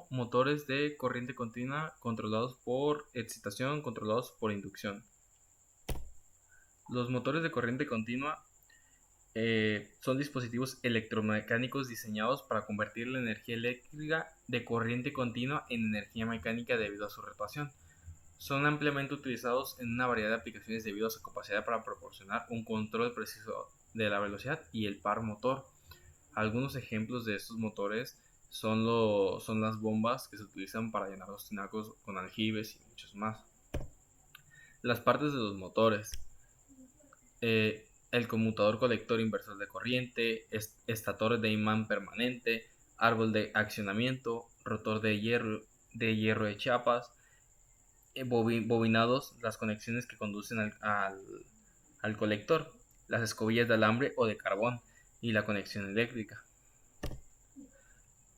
como motores de corriente continua controlados por excitación, controlados por inducción. Los motores de corriente continua son dispositivos electromecánicos diseñados para convertir la energía eléctrica de corriente continua en energía mecánica debido a su rotación. Son ampliamente utilizados en una variedad de aplicaciones debido a su capacidad para proporcionar un control preciso de la velocidad y el par motor. Algunos ejemplos de estos motores son las bombas que se utilizan para llenar los tinacos con aljibes y muchos más. Las partes de los motores: el conmutador colector inversor de corriente, estator de imán permanente, árbol de accionamiento, rotor de hierro de chapas, bobinados, las conexiones que conducen al colector, las escobillas de alambre o de carbón y la conexión eléctrica.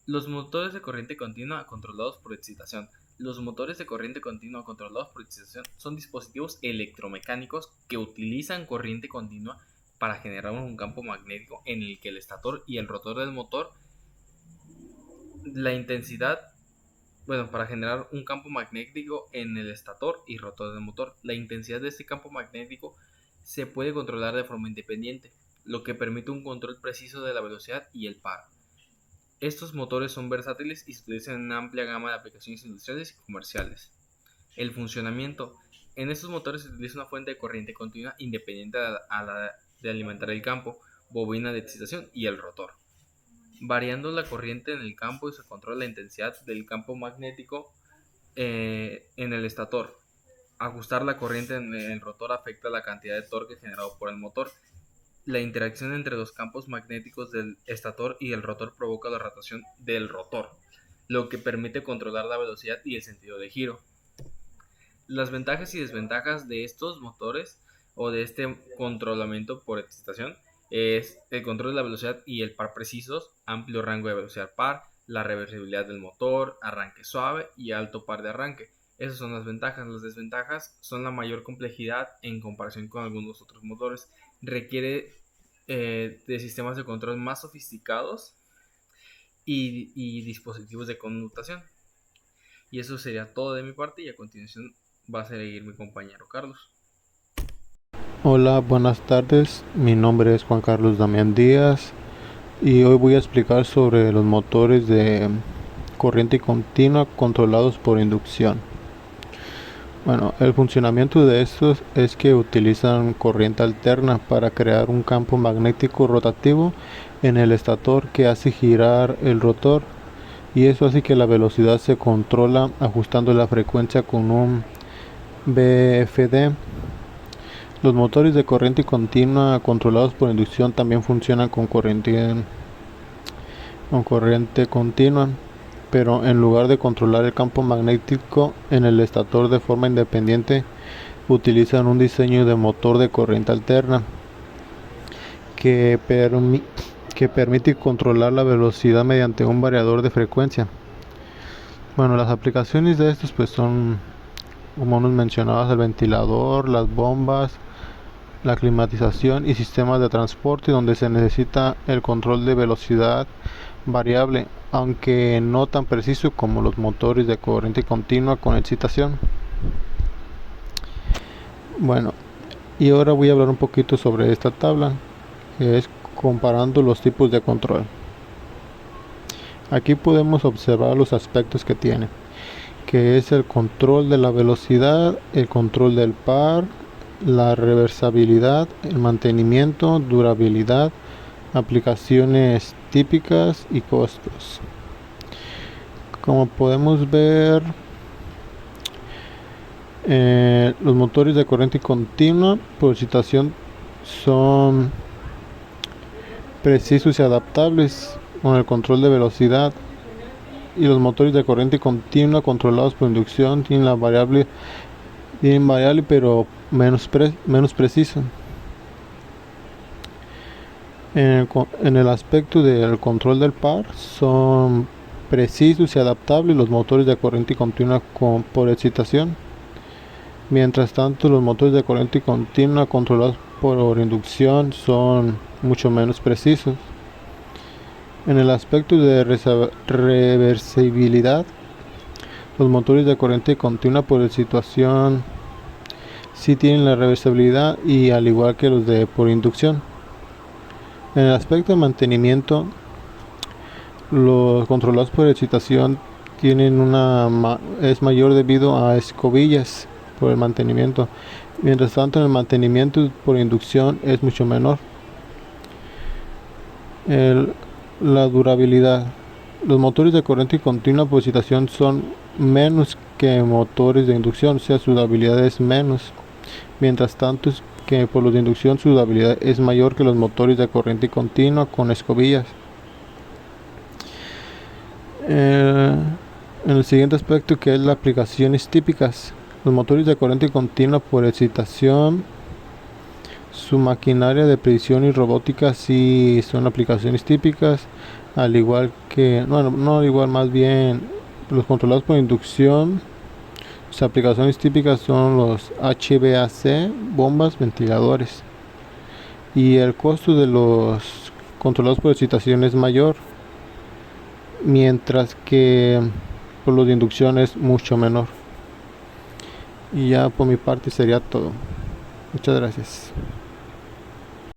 Los motores de corriente continua controlados por excitación. Los motores de corriente continua controlados por excitación son dispositivos electromecánicos que utilizan corriente continua para generar un campo magnético en el que el estator y el rotor del motor, para generar un campo magnético en el estator y rotor del motor. La intensidad de este campo magnético se puede controlar de forma independiente, lo que permite un control preciso de la velocidad y el par. Estos motores son versátiles y se utilizan en una amplia gama de aplicaciones industriales y comerciales. El funcionamiento: en estos motores se utiliza una fuente de corriente continua independiente de alimentar el campo, bobina de excitación y el rotor. Variando la corriente en el campo se controla la intensidad del campo magnético en el estator. Ajustar la corriente en el rotor afecta la cantidad de torque generado por el motor. La interacción entre los campos magnéticos del estator y el rotor provoca la rotación del rotor, lo que permite controlar la velocidad y el sentido de giro. Las ventajas y desventajas de estos motores o de este controlamiento por excitación es el control de la velocidad y el par precisos, amplio rango de velocidad par, la reversibilidad del motor, arranque suave y alto par de arranque. Esas son las ventajas. Las desventajas son la mayor complejidad en comparación con algunos otros motores. Requiere de sistemas de control más sofisticados y dispositivos de conmutación. Y eso sería todo de mi parte, y a continuación va a seguir mi compañero Carlos. Hola, buenas tardes. Mi nombre es Juan Carlos Damián Díaz y hoy voy a explicar sobre los motores de corriente continua controlados por inducción. Bueno, el funcionamiento de estos es que utilizan corriente alterna para crear un campo magnético rotativo en el estator que hace girar el rotor, y eso hace que la velocidad se controla ajustando la frecuencia con un VFD. Los motores de corriente continua controlados por inducción también funcionan con corriente continua, pero en lugar de controlar el campo magnético en el estator de forma independiente, utilizan un diseño de motor de corriente alterna que permite controlar la velocidad mediante un variador de frecuencia. Bueno, las aplicaciones de estos pues son, como nos mencionabas, el ventilador, las bombas, la climatización y sistemas de transporte, donde se necesita el control de velocidad variable, aunque no tan preciso como los motores de corriente continua con excitación. Bueno, y ahora voy a hablar un poquito sobre esta tabla, que es comparando los tipos de control. Aquí podemos observar los aspectos que tiene, que es el control de la velocidad, el control del par, la reversibilidad, el mantenimiento, durabilidad, aplicaciones típicas y costos. Como podemos ver, los motores de corriente continua por excitación son precisos y adaptables con el control de velocidad, y los motores de corriente continua controlados por inducción tienen la variable pero menos preciso. En el aspecto del control del par, son precisos y adaptables los motores de corriente continua por excitación. Mientras tanto, los motores de corriente continua controlados por inducción son mucho menos precisos. En el aspecto de reversibilidad, los motores de corriente continua por excitación sí tienen la reversibilidad, y al igual que los de por inducción. En el aspecto de mantenimiento, los controlados por excitación es mayor debido a escobillas por el mantenimiento, mientras tanto en el mantenimiento por inducción es mucho menor. La durabilidad. Los motores de corriente continua por excitación son menos que motores de inducción, o sea, su durabilidad es menos. Mientras tanto que por los de inducción su durabilidad es mayor que los motores de corriente continua con escobillas. En el siguiente aspecto, que es las aplicaciones típicas. Los motores de corriente continua por excitación, su maquinaria de predicción y robótica sí son aplicaciones típicas, al igual que, bueno, no al igual, más bien los controlados por inducción. Sus aplicaciones típicas son los HVAC, bombas, ventiladores. Y el costo de los controlados por excitación es mayor, mientras que por los de inducción es mucho menor. Y ya por mi parte sería todo. Muchas gracias.